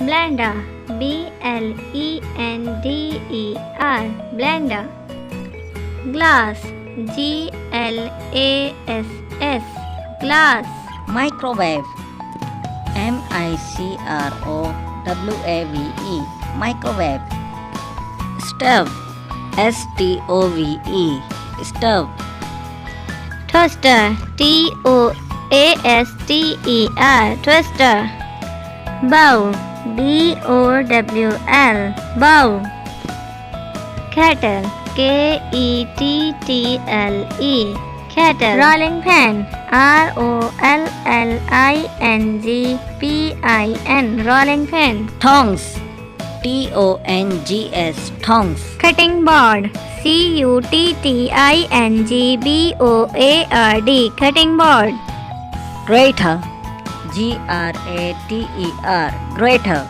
blender, blender, blender. Glass, glass, glass. Microwave, microwave, microwave. Stove, stove, stove. Toaster, toaster, toaster. Bowl, bowl, bowl. Kettle, kettle, kettle. Rolling pin, rollingpin, rolling pin. Tongs, tongs, tongs. Cutting board, cuttingboard, cutting board. Grater, grater, grater.